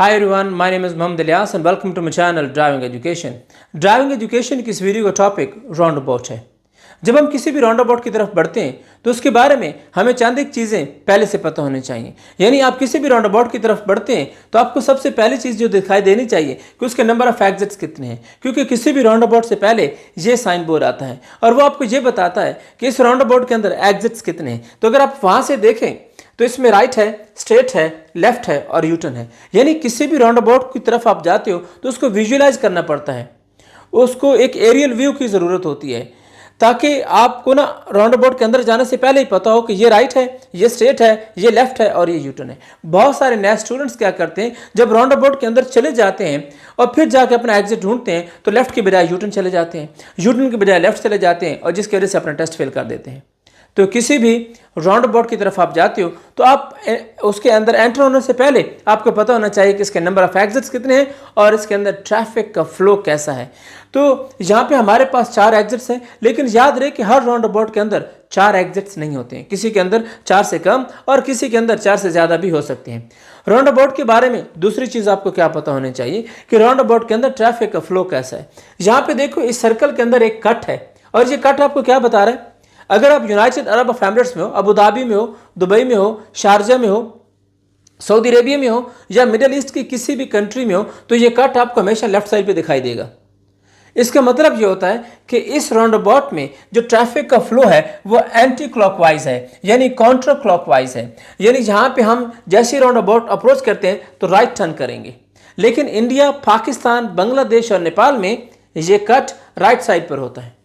Hi everyone, my name is Mohammed Ilyas and welcome to my channel Driving Education. Driving Education की इस video का topic round about है। जब हम किसी भी राउंड अबाउट की तरफ बढ़ते हैं तो उसके बारे में हमें चंद एक चीज़ें पहले से पता होनी चाहिए। यानी आप किसी भी राउंड अबाउट की तरफ बढ़ते हैं तो आपको सबसे पहली चीज़ जो दिखाई देनी चाहिए कि उसके नंबर ऑफ एग्जिट्स कितने हैं, क्योंकि किसी भी राउंड अबाउट से पहले ये साइन बोर्ड आता है और वो आपको ये बताता है कि इस राउंड अबाउट के अंदर एग्जिट्स कितने हैं। तो अगर आप वहाँ से देखें तो इसमें राइट है, स्ट्रेट है, लेफ्ट है और यूटर्न है। यानी किसी भी राउंड अबाउट की तरफ आप जाते हो तो उसको विजुअलाइज करना पड़ता है, उसको एक एरियल व्यू की ज़रूरत होती है ताकि आपको ना राउंड अबाउट के अंदर जाने से पहले ही पता हो कि ये राइट है, ये स्ट्रेट है, ये लेफ्ट है और ये यूटर्न है। बहुत सारे नए स्टूडेंट्स क्या करते हैं, जब राउंड अबाउट के अंदर चले जाते हैं और फिर जाके अपना एग्जिट ढूंढते हैं तो लेफ्ट की बजाय यूटर्न चले जाते हैं, यूटर्न की बजाय लेफ्ट चले जाते हैं और जिसकी वजह से अपना टेस्ट फेल कर देते हैं। तो किसी भी राउंड अबाउट की तरफ आप जाते हो तो आप उसके अंदर एंटर होने से पहले आपको पता होना चाहिए कि इसके नंबर ऑफ एग्जिट्स कितने हैं और इसके अंदर ट्रैफिक का फ्लो कैसा है। तो यहाँ पे हमारे पास 4 एग्जिट्स हैं, लेकिन याद रहे कि हर राउंड अबाउट के अंदर 4 एग्जिट्स नहीं होते हैं। किसी के अंदर 4 से कम और किसी के अंदर 4 से ज़्यादा भी हो सकते हैं। राउंड अबाउट के बारे में दूसरी चीज़ आपको क्या पता होनी चाहिए कि राउंड अबाउट के अंदर ट्रैफिक का फ्लो कैसा है। यहाँ पे देखो, इस सर्कल के अंदर एक कट है और ये कट आपको क्या बता रहा है। अगर आप यूनाइटेड अरब एमिरेट्स में हो, अबू धाबी में हो, दुबई में हो, शारजा में हो, सऊदी अरेबिया में हो या मिडिल ईस्ट की किसी भी कंट्री में हो तो ये कट आपको हमेशा लेफ्ट साइड पे दिखाई देगा। इसका मतलब ये होता है कि इस राउंड अबाउट में जो ट्रैफिक का फ्लो है वो एंटी क्लॉकवाइज है, यानी काउंटर क्लॉकवाइज है। यानी जहाँ पे हम जैसे राउंड अबाउट अप्रोच करते हैं तो राइट टर्न करेंगे, लेकिन इंडिया, पाकिस्तान, बांग्लादेश और नेपाल में ये कट राइट साइड पर होता है।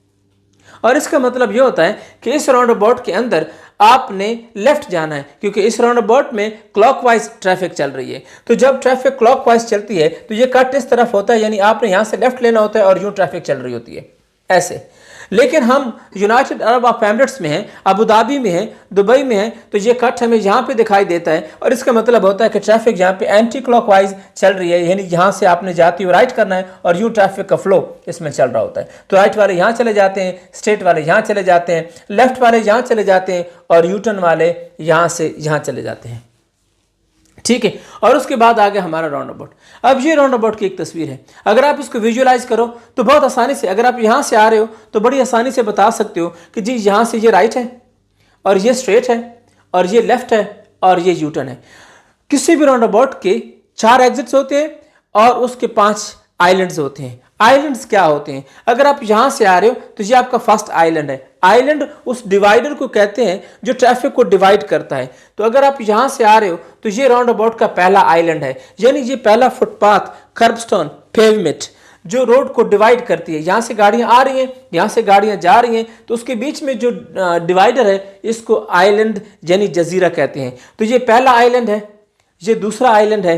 और इसका मतलब यह होता है कि इस राउंड अबाउट के अंदर आपने लेफ्ट जाना है, क्योंकि इस राउंड अबाउट में क्लॉकवाइज ट्रैफिक चल रही है। तो जब ट्रैफिक क्लॉकवाइज चलती है तो ये कट इस तरफ होता है, यानी आपने यहां से लेफ्ट लेना होता है और यूं ट्रैफिक चल रही होती है ऐसे। लेकिन हम यूनाइटेड अरब एमिरेट्स में हैं, अबू धाबी में हैं, दुबई में हैं, तो ये कट हमें यहाँ पे दिखाई देता है और इसका मतलब होता है कि ट्रैफिक यहाँ पे एंटी क्लॉकवाइज चल रही है, यानी यहाँ से आपने जाते हुए राइट करना है और यूँ ट्रैफिक का फ्लो इसमें चल रहा होता है। तो राइट वाले यहाँ चले जाते हैं, स्ट्रेट वाले यहाँ चले जाते हैं, लेफ्ट वाले यहाँ चले जाते हैं और यूटर्न वाले यहाँ से यहाँ चले जाते हैं। ठीक है, और उसके बाद आ गया हमारा राउंड अबाउट। अब ये राउंड अबाउट की एक तस्वीर है। अगर आप इसको विजुअलाइज करो तो बहुत आसानी से, अगर आप यहाँ से आ रहे हो तो बड़ी आसानी से बता सकते हो कि जी यहाँ से ये राइट है और ये स्ट्रेट है और ये लेफ्ट है और ये यूटर्न है। किसी भी राउंड अबाउट के 4 एग्जिट्स होते हैं और उसके 5 आइलैंड्स होते हैं। आइलैंड्स क्या होते हैं? अगर आप यहाँ से आ रहे हो तो ये आपका फर्स्ट आइलैंड है। आइलैंड उस डिवाइडर को कहते हैं जो ट्रैफिक को डिवाइड करता है। तो अगर आप यहाँ से आ रहे हो तो ये राउंड अबाउट का पहला आइलैंड है, यानी ये पहला फुटपाथ, कर्बस्टोन, पेवमेंट जो रोड को डिवाइड करती है। यहाँ से गाड़ियाँ आ रही हैं, यहाँ से गाड़ियाँ जा रही हैं, तो उसके बीच में जो डिवाइडर है इसको आइलैंड यानी जजीरा कहते हैं। तो ये पहला आइलैंड है, ये दूसरा आइलैंड है,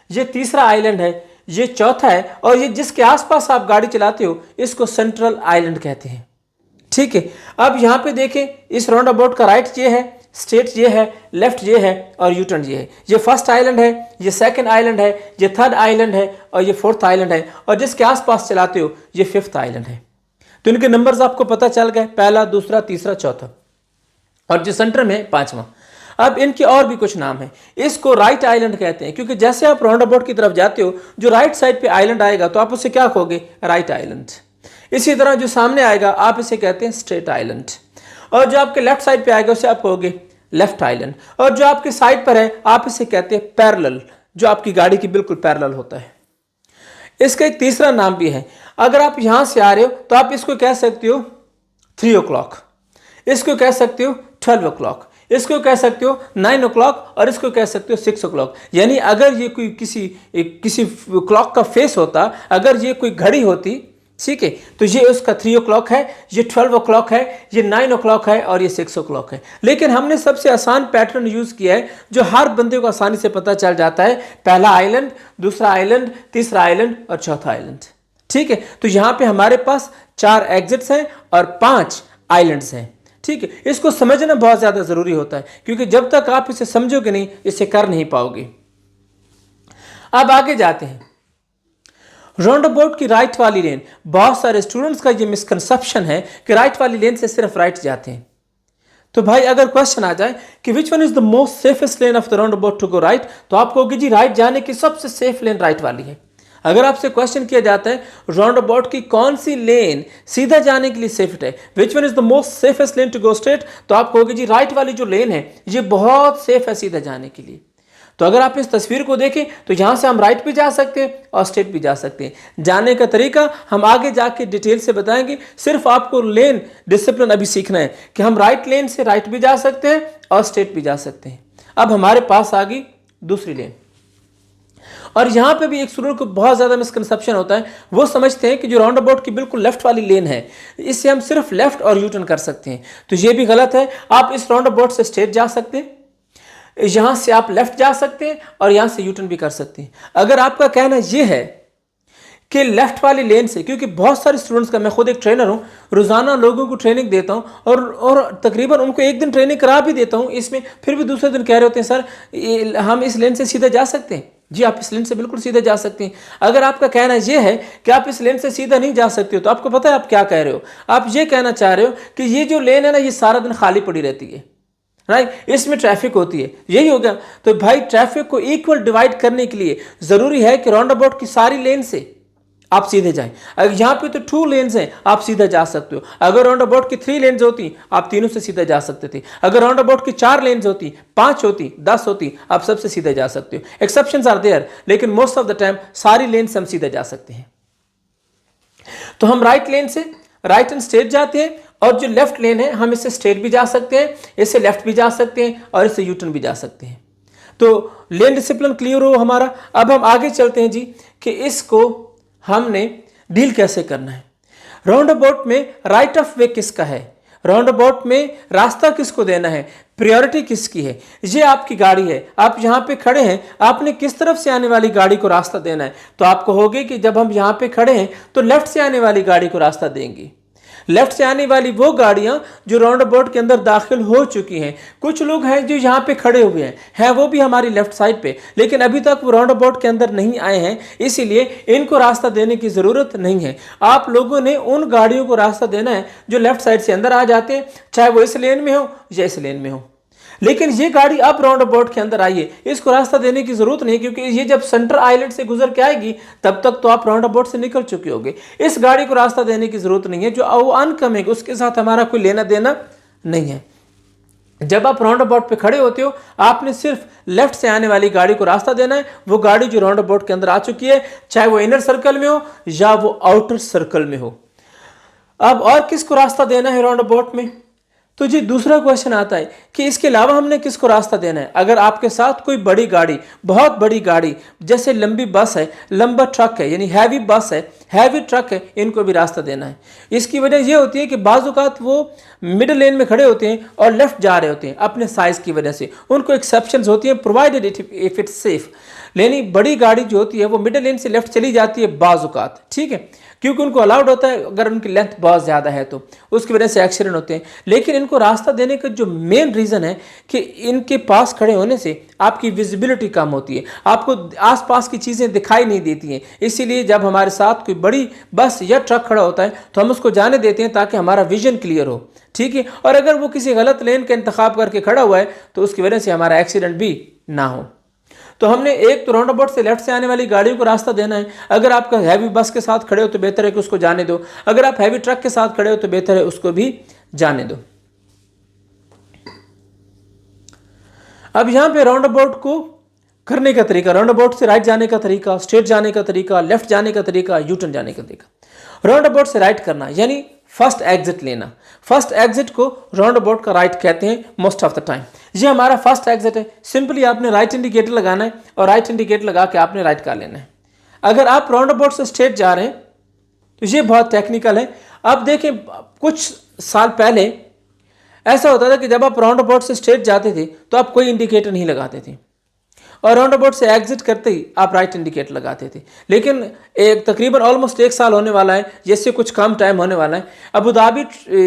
ये तीसरा आइलैंड है, ये चौथा है और ये जिसके आसपास आप गाड़ी चलाते हो इसको सेंट्रल आइलैंड कहते हैं। ठीक है, अब यहाँ पे देखें, इस राउंड अबाउट का राइट ये है, स्ट्रेट ये है, लेफ्ट ये है और यूटर्न ये है। ये फर्स्ट आइलैंड है, ये सेकंड आइलैंड है, ये थर्ड आइलैंड है और ये फोर्थ आइलैंड है और जिसके आसपास चलाते हो ये फिफ्थ आइलैंड है। तो इनके नंबर्स आपको पता चल गए, पहला, दूसरा, तीसरा, चौथा और जो सेंटर में 5वां। अब इनके और भी कुछ नाम हैं। इसको राइट आइलैंड कहते हैं, क्योंकि जैसे आप राउंड अबाउट की तरफ जाते हो जो राइट साइड पे आइलैंड आएगा तो आप उसे क्या कहोगे? Right island. इसी तरह जो सामने आएगा आप इसे कहते हैं स्ट्रेट आइलैंड और जो आपके लेफ्ट साइड पे आएगा उसे आप कहोगे लेफ्ट आइलैंड और जो आपके साइड पर है आप इसे कहते हैं पैरेलल, जो आपकी गाड़ी की बिल्कुल पैरेलल होता है। इसका एक तीसरा नाम भी है। अगर आप यहां से आ रहे हो तो आप इसको कह सकते हो 3 o'clock, इसको कह सकते हो 12 o'clock, इसको कह सकते हो 9 o'clock और इसको कह सकते हो 6 o'clock। यानी अगर ये कोई किसी क्लॉक का फेस होता, अगर ये कोई घड़ी होती, ठीक है, तो ये उसका 3 o'clock है, ये 12 o'clock है, ये 9 o'clock है और ये 6 o'clock है। लेकिन हमने सबसे आसान पैटर्न यूज किया है जो हर बंदे को आसानी से पता चल जाता है। पहला आइलैंड, दूसरा आइलैंड, तीसरा आइलैंड और चौथा आइलैंड। ठीक है, तो यहाँ पे हमारे पास 4 एग्जिट्स हैं और 5 आइलैंड्स हैं। ठीक है, इसको समझना बहुत ज्यादा जरूरी होता है, क्योंकि जब तक आप इसे समझोगे नहीं इसे कर नहीं पाओगे। अब आगे जाते हैं। राउंड अबाउट की राइट वाली लेन, बहुत सारे स्टूडेंट्स का ये मिसकंसेप्शन है कि राइट वाली लेन से सिर्फ राइट जाते हैं। तो भाई अगर क्वेश्चन आ जाए कि which one is the most safest lane of the roundabout to go right, तो आप कहोगे जी राइट जाने की सबसे सेफ लेन राइट वाली है। अगर आपसे क्वेश्चन किया जाता है राउंड अबाउट की कौन सी लेन सीधा जाने के लिए सेफ है, which one is the most safest lane to go straight, तो आप कहोगे जी राइट वाली जो लेन है ये बहुत सेफ है सीधा जाने के लिए। तो अगर आप इस तस्वीर को देखें तो यहां से हम राइट भी जा सकते हैं और स्ट्रेट भी जा सकते हैं। जाने का तरीका हम आगे जाके डिटेल से बताएंगे, सिर्फ आपको लेन डिसिप्लिन अभी सीखना है कि हम राइट लेन से राइट भी जा सकते हैं और स्ट्रेट भी जा सकते हैं। अब हमारे पास आ गई दूसरी लेन, और यहां पे भी एक स्टूडेंट को बहुत ज्यादा मिसकंसेप्शन होता है। वो समझते हैं कि जो राउंड अबाउट की बिल्कुल लेफ्ट वाली लेन है इससे हम सिर्फ लेफ्ट और यू टर्न कर सकते हैं, तो ये भी गलत है। आप इस राउंड अबाउट से स्ट्रेट जा सकते हैं, यहां से आप लेफ्ट जा सकते हैं और यहां से यू टर्न भी कर सकते हैं। अगर आपका कहना यह है कि लेफ्ट वाली लेन से, क्योंकि बहुत सारे स्टूडेंट्स का, मैं खुद एक ट्रेनर हूं, रोजाना लोगों को ट्रेनिंग देता हूं और तकरीबन उनको एक दिन ट्रेनिंग करा भी देता हूं इसमें, फिर भी दूसरे दिन कह रहे होते हैं सर हम इस लेन से सीधा जा सकते हैं। जी आप इस लेन से बिल्कुल सीधा जा सकते हैं। अगर आपका कहना यह है कि आप इस लेन से सीधा नहीं जा सकते हो, तो आपको पता है आप क्या कह रहे हो। आप ये कहना चाह रहे हो कि ये जो लेन है ना ये सारा दिन खाली पड़ी रहती है, राइट, इसमें ट्रैफिक होती है, यही हो गया। तो भाई ट्रैफिक को इक्वल डिवाइड करने के लिए जरूरी है कि राउंड अबाउट की सारी लेन से आप सीधे जाएं। अगर यहाँ पे तो 2 लेन्स हैं आप सीधा जा सकते हो। अगर राउंड अबाउट की 3 लेन्स होती आप तीनों से सीधा जा सकते थे। अगर राउंड अबाउट की 4 लेन्स होती, 5 होती, 10 होती, आप सबसे सीधे जा सकते हो। एक्सेप्शंस आर देयर, लेकिन मोस्ट ऑफ द टाइम सारी लेन से हम सीधे जा सकते हैं। तो हम राइट लेन से राइट एंड स्ट्रेट जाते हैं, और जो लेफ्ट लेन है हम इससे स्ट्रेट भी जा सकते हैं, इससे लेफ्ट भी जा सकते हैं और इससे यू टर्न भी जा सकते हैं। तो लेन डिसिप्लिन क्लियर हो हमारा। अब हम आगे चलते हैं जी कि इसको हमने डील कैसे करना है। राउंड अबाउट में राइट ऑफ वे किसका है, राउंड अबाउट में रास्ता किसको देना है, प्रायोरिटी किसकी है। ये आपकी गाड़ी है, आप यहाँ पे खड़े हैं, आपने किस तरफ से आने वाली गाड़ी को रास्ता देना है। तो आपको होगी कि जब हम यहाँ पे खड़े हैं तो लेफ्ट से आने वाली गाड़ी को रास्ता देंगे। लेफ्ट से आने वाली वो गाड़ियां जो राउंड अबाउट के अंदर दाखिल हो चुकी हैं। कुछ लोग हैं जो यहाँ पे खड़े हुए हैं वो भी हमारी लेफ्ट साइड पे, लेकिन अभी तक वो राउंड अबाउट के अंदर नहीं आए हैं, इसीलिए इनको रास्ता देने की ज़रूरत नहीं है। आप लोगों ने उन गाड़ियों को रास्ता देना है जो लेफ्ट साइड से अंदर आ जाते हैं, चाहे वो इस लेन में हो या इस लेन में हो। लेकिन ये गाड़ी अब राउंड अबाउट के अंदर आई है, इसको रास्ता देने की जरूरत नहीं, क्योंकि ये जब सेंटर आइलैंड से गुजर के आएगी तब तक तो आप राउंड अबाउट से निकल चुके होंगे। इस गाड़ी को रास्ता देने की जरूरत नहीं है, जो अनकमिंग उसके साथ हमारा कोई लेना देना नहीं है। जब आप राउंड अबाउट पे खड़े होते हो आपने सिर्फ लेफ्ट से आने वाली गाड़ी को रास्ता देना है, वो गाड़ी जो राउंड अबाउट के अंदर आ चुकी है, चाहे वो इनर सर्कल में हो या वो आउटर सर्कल में हो। अब और किसको रास्ता देना है राउंड अबाउट में, तो जी दूसरा क्वेश्चन आता है कि इसके अलावा हमने किसको रास्ता देना है। अगर आपके साथ कोई बड़ी गाड़ी, बहुत बड़ी गाड़ी, जैसे लंबी बस है, लंबा ट्रक है, यानी हैवी बस है, हैवी ट्रक है, इनको भी रास्ता देना है। इसकी वजह यह होती है कि बाज़ औक़ात वो मिडिल लेन में खड़े होते हैं और लेफ्ट जा रहे होते हैं अपने साइज़ की वजह से, उनको एक्सेप्शंस होती हैं, प्रोवाइडेड इफ इट्स सेफ। लेकिन बड़ी गाड़ी जो होती है वो मिडिल लेन से लेफ्ट चली जाती है बाज़ औक़ात, ठीक है, क्योंकि उनको अलाउड होता है, अगर उनकी लेंथ बहुत ज़्यादा है तो उसकी वजह से एक्सीडेंट होते हैं। लेकिन इनको रास्ता देने का जो मेन रीज़न है कि इनके पास खड़े होने से आपकी विजिबिलिटी कम होती है, आपको आसपास की चीज़ें दिखाई नहीं देती हैं। इसीलिए जब हमारे साथ कोई बड़ी बस या ट्रक खड़ा होता है तो हम उसको जाने देते हैं ताकि हमारा विजन क्लियर हो, ठीक है। और अगर वो किसी गलत लेन का इंतखाब करके खड़ा हुआ है तो उसकी वजह से हमारा एक्सीडेंट भी ना हो। तो हमने एक तो राउंड अबाउट से लेफ्ट से आने वाली गाड़ियों को रास्ता देना है। अगर आप हैवी बस के साथ खड़े हो तो बेहतर है कि उसको जाने दो, अगर आप हैवी ट्रक के साथ खड़े हो तो बेहतर है उसको भी जाने दो। अब यहां पे राउंड अबाउट को करने का तरीका, राउंड अबाउट से राइट जाने का तरीका, स्ट्रेट जाने का तरीका, लेफ्ट जाने का तरीका, यू टर्न जाने का तरीका। राउंड अबाउट से राइट करना यानी फर्स्ट एग्जिट लेना। फर्स्ट एग्जिट को राउंड अबाउट का राइट कहते हैं मोस्ट ऑफ द टाइम। ये हमारा फर्स्ट एग्जिट है, सिंपली आपने राइट इंडिकेटर लगाना है और राइट इंडिकेटर लगा के आपने राइट कर लेना है। अगर आप राउंड अबाउट से स्ट्रेट जा रहे हैं तो ये बहुत टेक्निकल है। अब देखें कुछ साल पहले ऐसा होता था कि जब आप राउंड अबाउट से स्ट्रेट जाते थे तो आप कोई इंडिकेटर नहीं लगाते थे और राउंड अबाउट से एग्जिट करते ही आप राइट इंडिकेटर लगाते थे। लेकिन एक तकरीबन ऑलमोस्ट 1 साल होने वाला है, जैसे कुछ कम टाइम होने वाला है, अबू धाबी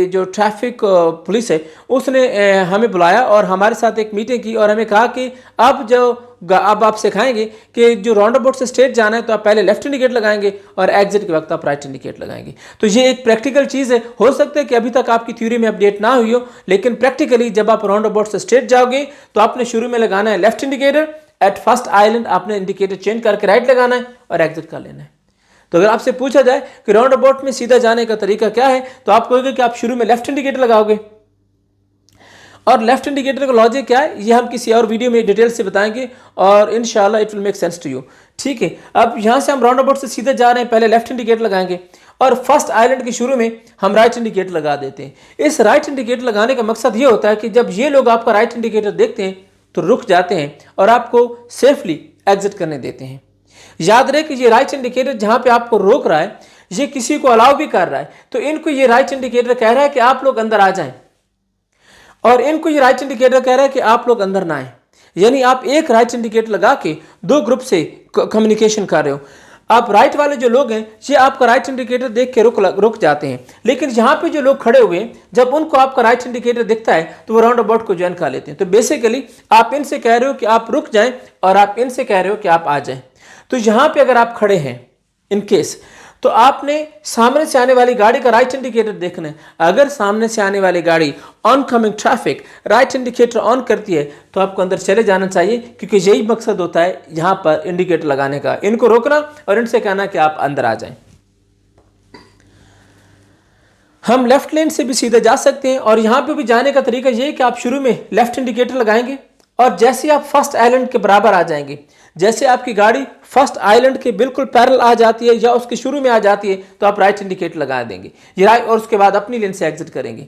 जो ट्रैफिक पुलिस है उसने हमें बुलाया और हमारे साथ एक मीटिंग की और हमें कहा कि अब जो अब आप सिखाएंगे कि जो राउंड अबाउट से स्ट्रेट जाना है तो आप पहले लेफ्ट इंडिकेटर लगाएंगे और एग्जिट के वक्त आप राइट इंडिकेटर लगाएंगे। तो ये एक प्रैक्टिकल चीज़ है। हो सकता है कि अभी तक आपकी थ्योरी में अपडेट ना हुई हो, लेकिन प्रैक्टिकली जब आप राउंड अबाउट से स्ट्रेट जाओगे तो आपने शुरू में लगाना है left indicator, at first island आपने इंडिकेटर चेंज करके राइट लगाना है और एग्जिट कर लेना है। तो अगर आपसे पूछा जाए कि राउंड अबाउट में सीधा जाने का तरीका क्या है, तो आप कहोगे कि आप शुरू में लेफ्ट इंडिकेटर लगाओगे। और लेफ्ट इंडिकेटर का लॉजिक क्या है ये हम किसी और वीडियो में डिटेल से बताएंगे और इंशाल्लाह it will make sense to you. ठीक है, अब यहाँ से हम राउंड अबाउट से सीधे जा रहे हैं, पहले लेफ्ट इंडिकेटर लगाएंगे और फर्स्ट आइलैंड के शुरू में हम राइट इंडिकेटर लगा देते हैं। इस राइट इंडिकेटर लगाने का मकसद ये होता है कि जब ये लोग आपका राइट इंडिकेटर देखते हैं तो रुक जाते हैं और आपको सेफली एग्जिट करने देते हैं। याद रहे कि ये राइट इंडिकेटर जहाँ पे आपको रोक रहा है ये किसी को अलाउ भी कर रहा है, तो इनको ये राइट इंडिकेटर कह रहा है कि आप लोग अंदर आ जाएं और इनको ये राइट इंडिकेटर कह रहा है कि आप लोग अंदर ना आए। यानी आप एक राइट इंडिकेटर लगा के दो ग्रुप से कम्युनिकेशन कर रहे हो। आप राइट वाले जो लोग हैं ये आपका राइट इंडिकेटर देख के रुक जाते हैं, लेकिन यहाँ पे जो लोग खड़े हुए हैं जब उनको आपका राइट इंडिकेटर दिखता है तो वो राउंड अबाउट को ज्वाइन कर लेते हैं। तो बेसिकली आप इनसे कह रहे हो कि आप रुक जाएं और आप इनसे कह रहे हो कि आप आ जाएं। तो यहाँ पे अगर आप खड़े हैं इन केस, तो आपने सामने से आने वाली गाड़ी का राइट इंडिकेटर देखना है। अगर सामने से आने वाली गाड़ी on coming traffic right indicator on करती है तो आपको अंदर चले जाना चाहिए, क्योंकि यही मकसद होता है यहाँ पर इंडिकेटर लगाने का, इनको रोकना और इनसे कहना कि आप अंदर आ जाएं। हम लेफ्ट लेन से भी सीधे जा सकते हैं और यहाँ पे भी जाने का तरीका ये है कि आप शुरू में लेफ्ट इंडिकेटर लगाएंगे और जैसे आप फर्स्ट आइलैंड के बराबर आ जाएंगे, जैसे आपकी गाड़ी फर्स्ट आइलैंड के बिल्कुल पैरेलल आ जाती है या उसके शुरू में आ जाती है तो आप राइट इंडिकेटर लगा देंगे ये राइट, और उसके बाद अपनी लेन से एग्जिट करेंगे।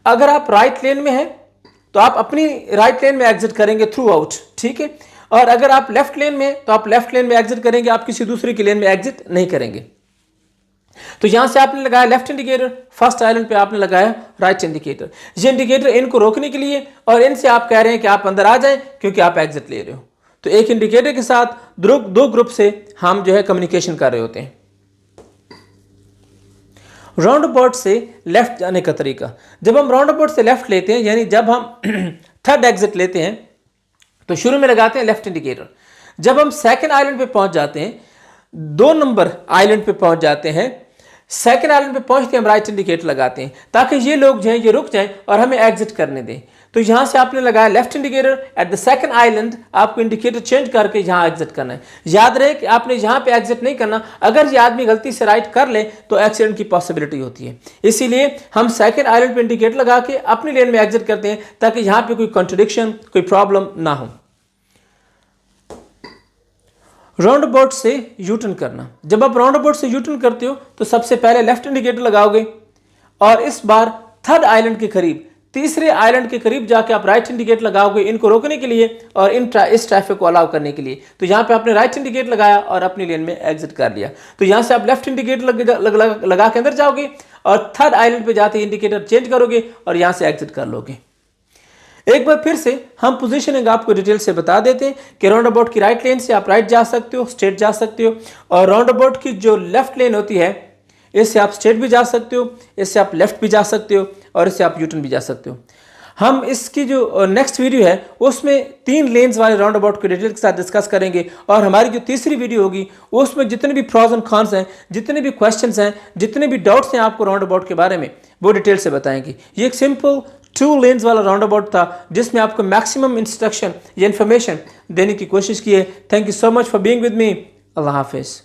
अगर आप राइट लेन में हैं तो आप अपनी राइट लेन में एग्जिट करेंगे थ्रू आउट, ठीक है। और अगर आप लेफ्ट लेन में तो आप लेफ्ट लेन में एग्जिट करेंगे, आप किसी दूसरे की लेन में एग्जिट नहीं करेंगे। तो यहां से आपने लगाया लेफ्ट इंडिकेटर, फर्स्ट आइलैंड पे आपने लगाया राइट इंडिकेटर। ये इंडिकेटर इनको रोकने के लिए और इनसे आप कह रहे हैं कि आप अंदर आ जाएं क्योंकि आप एग्जिट ले रहे हो। तो एक इंडिकेटर के साथ दो ग्रुप से हम जो है कम्युनिकेशन कर रहे होते हैं। राउंड अबाउट से लेफ्ट जाने का तरीका, जब हम राउंड अबाउट से लेफ्ट लेते हैं यानी जब हम थर्ड एग्जिट लेते हैं तो शुरू में लगाते हैं लेफ्ट इंडिकेटर। जब हम सेकंड आइलैंड पे पहुंच जाते हैं, 2 नंबर आइलैंड पे पहुंच जाते हैं, सेकंड आइलैंड पे पहुंचते हम राइट इंडिकेटर लगाते हैं ताकि ये लोग जो हैं ये रुक जाएं और हमें एग्जिट करने दें। तो यहां से आपने लगाया left indicator, at the second island आपको इंडिकेटर चेंज करके यहां एग्जिट करना है। याद रहे कि आपने यहां पे एग्जिट नहीं करना, अगर ये आदमी गलती से राइट कर ले तो एक्सीडेंट की पॉसिबिलिटी होती है। इसीलिए हम सेकंड आइलैंड पे इंडिकेटर लगा के अपनी लेन में एग्जिट करते हैं ताकि यहां पे कोई कॉन्ट्रडिक्शन, कोई प्रॉब्लम ना हो। राउंड अबाउट से यू टर्न करना, जब आप राउंड अबाउट से यू टर्न करते हो तो सबसे पहले लेफ्ट इंडिकेटर लगाओगे और इस बार थर्ड आइलैंड के करीब, तीसरे आइलैंड के करीब जाके आप राइट इंडिकेटर लगाओगे इनको रोकने के लिए और इस ट्रैफिक को अलाउ करने के लिए। तो यहाँ पे आपने राइट इंडिकेटर लगाया और अपनी लेन में एग्जिट कर लिया। तो यहाँ से आप लेफ्ट इंडिकेटर लगा के अंदर जाओगे और थर्ड आइलैंड पे जाते इंडिकेटर चेंज करोगे और यहाँ से एग्जिट कर लोगे। एक बार फिर से हम पोजीशनिंग आपको डिटेल से बता देते हैं कि राउंड अबाउट की राइट लेन से आप राइट जा सकते हो, स्ट्रेट जा सकते हो, और राउंड अबाउट की जो लेफ्ट लेन होती है इससे आप स्ट्रेट भी जा सकते हो, इससे आप लेफ्ट भी जा सकते हो और इससे आप यूटर्न भी जा सकते हो। हम इसकी जो नेक्स्ट वीडियो है उसमें 3 लेन्स वाले राउंड अबाउट के डिटेल के साथ डिस्कस करेंगे और हमारी जो तीसरी वीडियो होगी उसमें जितने भी प्रॉज एंड कॉन्स हैं, जितने भी क्वेश्चंस हैं, जितने भी डाउट्स हैं आपको राउंड अबाउट के बारे में, वो डिटेल से बताएंगे। ये एक सिंपल 2 लेन्स वाला राउंड अबाउट था जिसमें आपको मैक्सिमम इंस्ट्रक्शन या इन्फॉर्मेशन देने की कोशिश की है। Thank you so much for being with me. अल्लाह हाफिज़।